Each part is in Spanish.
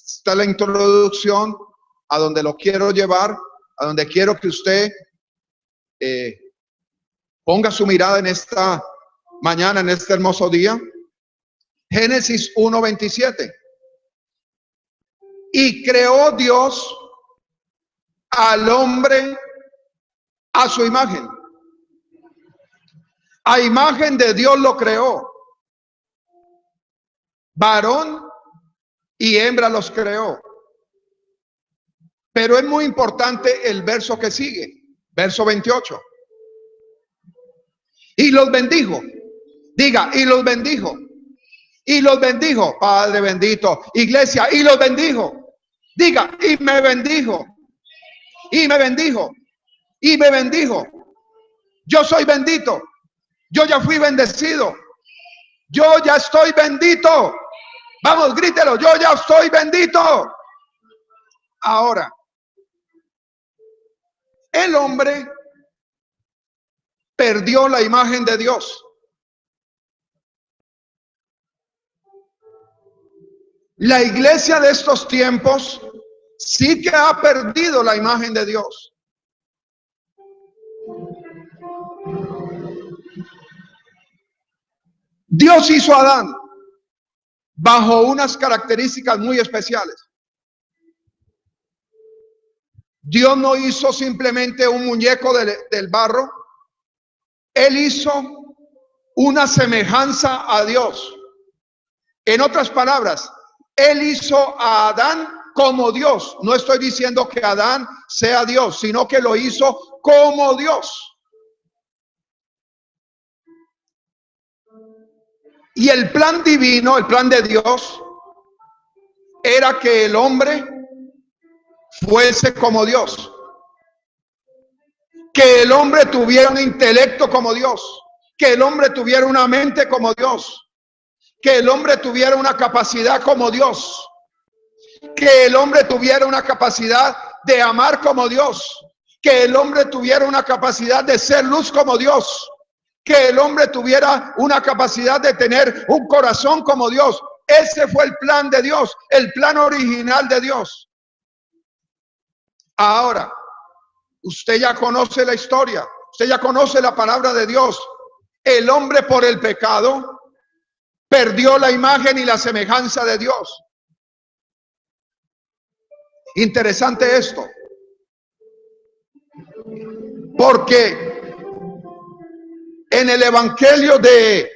Esta es la introducción a donde lo quiero llevar, a donde quiero que usted ponga su mirada en esta mañana, en este hermoso día. Génesis 1:27. Y creó Dios al hombre a su imagen. A imagen de Dios lo creó. Varón y hembra los creó. Pero es muy importante el verso que sigue, verso 28. Y los bendijo. Diga, y los bendijo. Y los bendijo. Padre bendito. Iglesia, y los bendijo. Diga, y me bendijo. Y me bendijo. Y me bendijo. Yo soy bendito. Yo ya fui bendecido. Yo ya estoy bendito. Vamos, grítelo. Yo ya estoy bendito. Ahora, el hombre perdió la imagen de Dios. La iglesia de estos tiempos sí que ha perdido la imagen de Dios. Dios hizo a Adán bajo unas características muy especiales. Dios no hizo simplemente un muñeco del barro. Él hizo una semejanza a Dios. En otras palabras, Él hizo a Adán como Dios. No estoy diciendo que Adán sea Dios, sino que lo hizo como Dios. Y el plan divino, el plan de Dios, era que el hombre fuese como Dios. Que el hombre tuviera un intelecto como Dios. Que el hombre tuviera una mente como Dios. Que el hombre tuviera una capacidad como Dios. Que el hombre tuviera una capacidad de amar como Dios. Que el hombre tuviera una capacidad de ser luz como Dios. Que el hombre tuviera una capacidad de tener un corazón como Dios. Ese fue el plan de Dios, el plan original de Dios. Ahora, usted ya conoce la historia, usted ya conoce la palabra de Dios. El hombre por el pecado perdió la imagen y la semejanza de Dios. Interesante esto, porque en el Evangelio de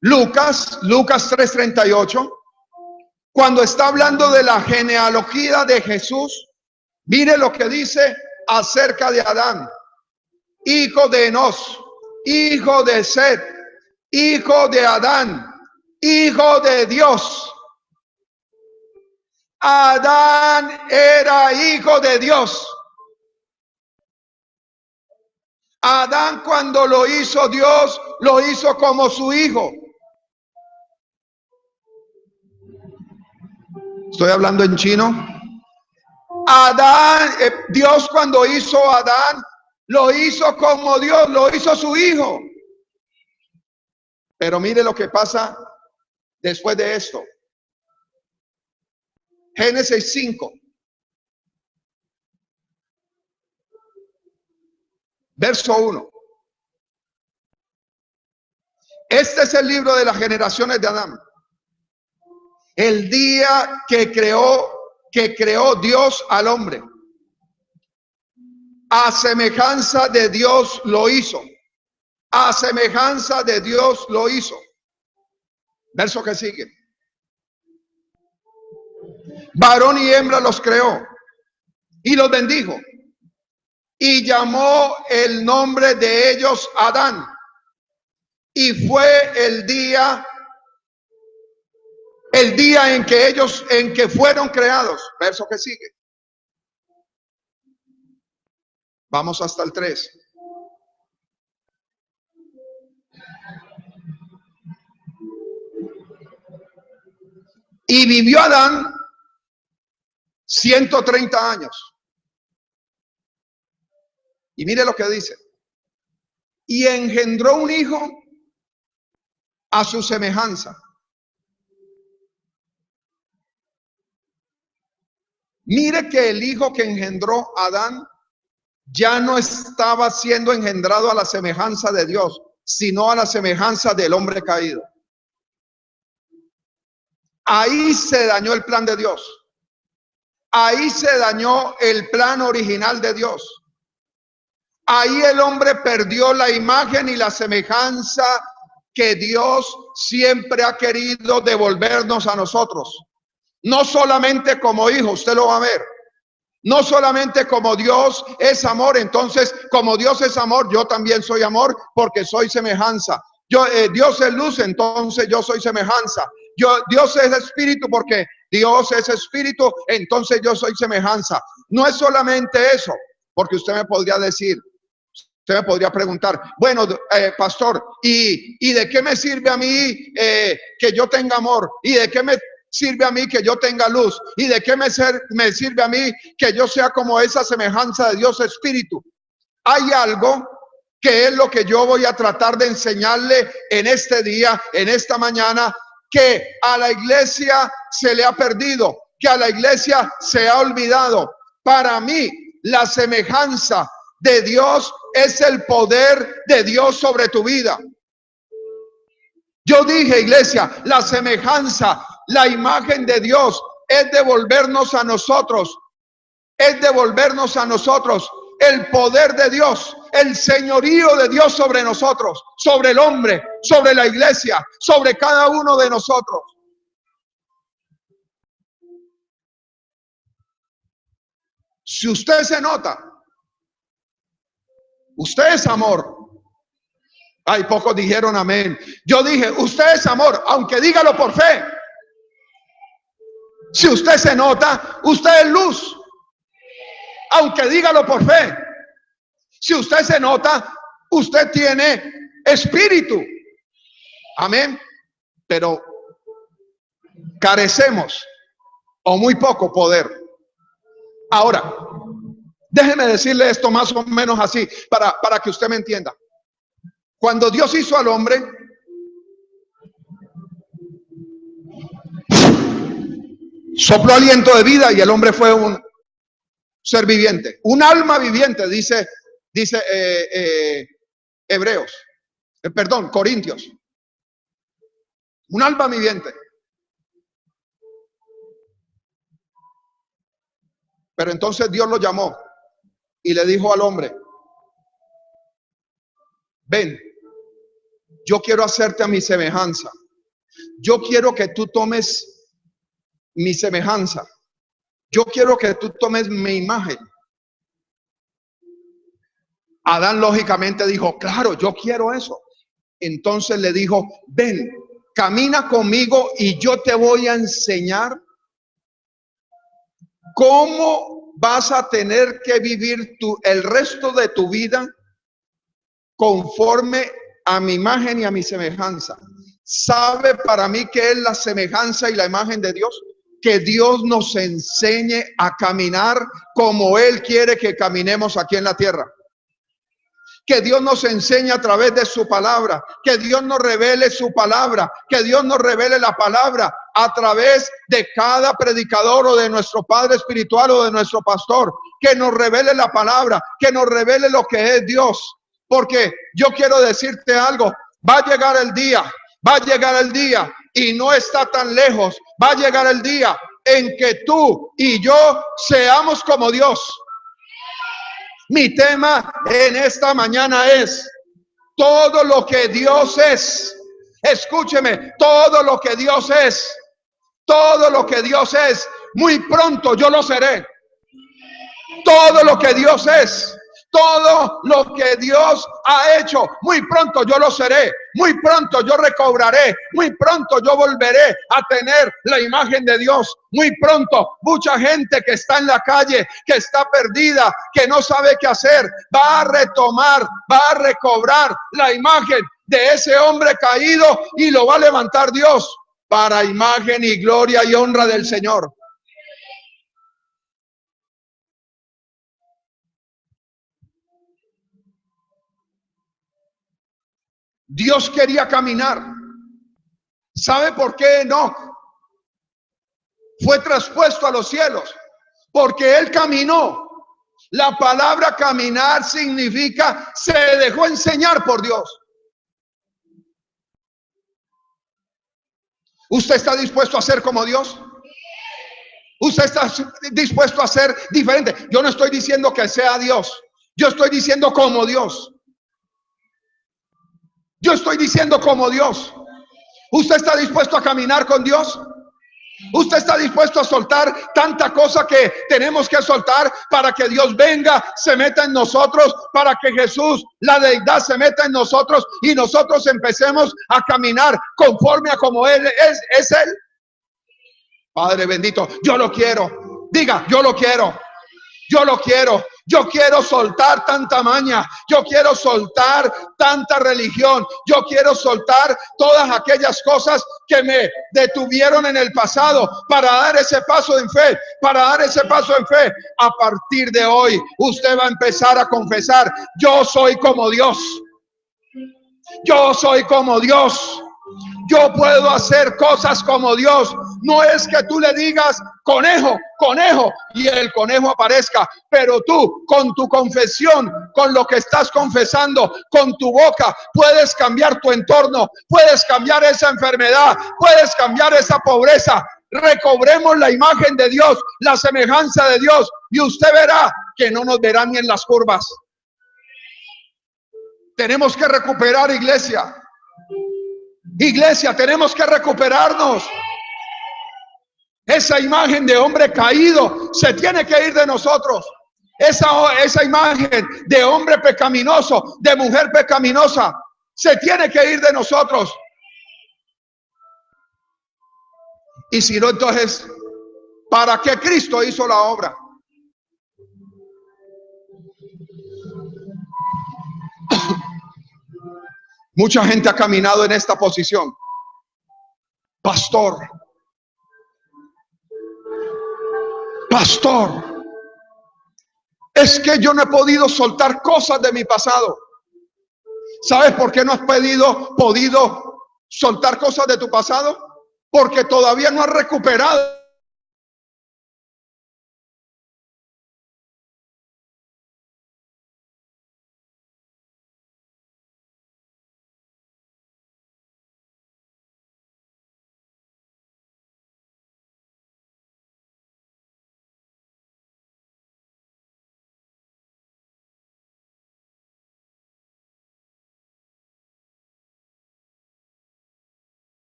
Lucas 3:38, cuando está hablando de la genealogía de Jesús, mire lo que dice acerca de Adán: hijo de Enos, hijo de Set, hijo de Adán, hijo de Dios. Adán era hijo de Dios. Adán, cuando lo hizo Dios, lo hizo como su hijo. Estoy hablando en chino. Adán, Dios cuando hizo a Adán, lo hizo como Dios, lo hizo su hijo. Pero mire lo que pasa después de esto. Génesis 5. Verso 1. Este es el libro de las generaciones de Adán. El día que creó Dios al hombre. A semejanza de Dios lo hizo. A semejanza de Dios lo hizo. Verso que sigue. Varón y hembra los creó y los bendijo. Y llamó el nombre de ellos Adán. Y fue el día en que fueron creados. Verso que sigue. Vamos hasta el 3. Y vivió Adán 130 años. Y mire lo que dice. Y engendró un hijo a su semejanza. Mire que el hijo que engendró a Adán ya no estaba siendo engendrado a la semejanza de Dios, sino a la semejanza del hombre caído. Ahí se dañó el plan de Dios. Ahí se dañó el plan original de Dios. Ahí el hombre perdió la imagen y la semejanza que Dios siempre ha querido devolvernos a nosotros. No solamente como hijo, usted lo va a ver. No solamente como Dios es amor, entonces como Dios es amor, yo también soy amor porque soy semejanza. Dios es luz, entonces yo soy semejanza. Dios es espíritu porque Dios es espíritu, entonces yo soy semejanza. No es solamente eso, porque usted me podría decir, usted me podría preguntar, bueno, pastor, ¿y de qué me sirve a mí que yo tenga amor? ¿Y de qué me sirve a mí que yo tenga luz? ¿Y de qué me sirve a mí que yo sea como esa semejanza de Dios espíritu? Hay algo que es lo que yo voy a tratar de enseñarle en este día, en esta mañana, que a la iglesia se le ha perdido, que a la iglesia se ha olvidado. Para mí, la semejanza de Dios es el poder de Dios sobre tu vida. Yo dije, iglesia, la semejanza, la imagen de Dios es devolvernos a nosotros, el poder de Dios, el señorío de Dios sobre nosotros, sobre el hombre, sobre la iglesia, sobre cada uno de nosotros. Si usted se nota, usted es amor. Ay, pocos dijeron amén. Yo dije, usted es amor, aunque dígalo por fe. Si usted se nota, usted es luz, aunque dígalo por fe. Si usted se nota, usted tiene espíritu. Amén. Pero carecemos o muy poco poder. Ahora, déjeme decirle esto más o menos así para que usted me entienda. Cuando Dios hizo al hombre, sopló aliento de vida y el hombre fue un ser viviente, un alma viviente, dice Corintios, un alma viviente. Pero entonces Dios lo llamó y le dijo al hombre, ven, yo quiero hacerte a mi semejanza. Yo quiero que tú tomes mi semejanza. Yo quiero que tú tomes mi imagen. Adán lógicamente dijo, claro, yo quiero eso. Entonces le dijo, ven, camina conmigo y yo te voy a enseñar cómo vas a tener que vivir el resto de tu vida conforme a mi imagen y a mi semejanza. ¿Sabe para mí qué es la semejanza y la imagen de Dios? Que Dios nos enseñe a caminar como Él quiere que caminemos aquí en la tierra. Que Dios nos enseñe a través de su palabra, que Dios nos revele su palabra, que Dios nos revele la palabra a través de cada predicador o de nuestro padre espiritual o de nuestro pastor, que nos revele la palabra, que nos revele lo que es Dios. Porque yo quiero decirte algo, va a llegar el día y no está tan lejos, va a llegar el día en que tú y yo seamos como Dios. Mi tema en esta mañana es todo lo que Dios es. Escúcheme, todo lo que Dios es, muy pronto yo lo seré. Todo lo que Dios es, todo lo que Dios ha hecho, muy pronto yo lo seré, muy pronto yo recobraré, muy pronto yo volveré a tener la imagen de Dios. Muy pronto mucha gente que está en la calle, que está perdida, que no sabe qué hacer, va a retomar, va a recobrar la imagen de ese hombre caído y lo va a levantar Dios para imagen y gloria y honra del Señor. Dios quería caminar. ¿Sabe por qué Enoc fue traspuesto a los cielos? porque él caminó. La palabra caminar significa se dejó enseñar por Dios. ¿Usted está dispuesto a ser como Dios? ¿Usted está dispuesto a ser diferente? Yo no estoy diciendo que sea Dios. Yo estoy diciendo como Dios. Yo estoy diciendo como Dios. ¿Usted está dispuesto a caminar con Dios? ¿Usted está dispuesto a soltar tanta cosa que tenemos que soltar para que Dios venga, se meta en nosotros, para que Jesús, la deidad, se meta en nosotros y nosotros empecemos a caminar conforme a como Él es Él? Padre bendito, yo lo quiero. Diga, yo lo quiero. Yo lo quiero. Yo quiero soltar tanta maña. Yo quiero soltar tanta religión. Yo quiero soltar todas aquellas cosas que me detuvieron en el pasado para dar ese paso en fe. Para dar ese paso en fe. A partir de hoy, usted va a empezar a confesar: yo soy como Dios. Yo soy como Dios. Yo puedo hacer cosas como Dios. No es que tú le digas: conejo, conejo, y el conejo aparezca, pero tú con tu confesión, con lo que estás confesando, con tu boca, puedes cambiar tu entorno, puedes cambiar esa enfermedad, puedes cambiar esa pobreza. Recobremos la imagen de Dios, la semejanza de Dios, y usted verá que no nos verá ni en las curvas. Tenemos que recuperar, iglesia. Iglesia, tenemos que recuperarnos. Esa imagen de hombre caído se tiene que ir de nosotros. Esa imagen de hombre pecaminoso, de mujer pecaminosa, se tiene que ir de nosotros. Y si no, entonces, ¿para qué Cristo hizo la obra? Mucha gente ha caminado en esta posición. Pastor, es que yo no he podido soltar cosas de mi pasado. ¿Sabes por qué no has podido soltar cosas de tu pasado? Porque todavía no has recuperado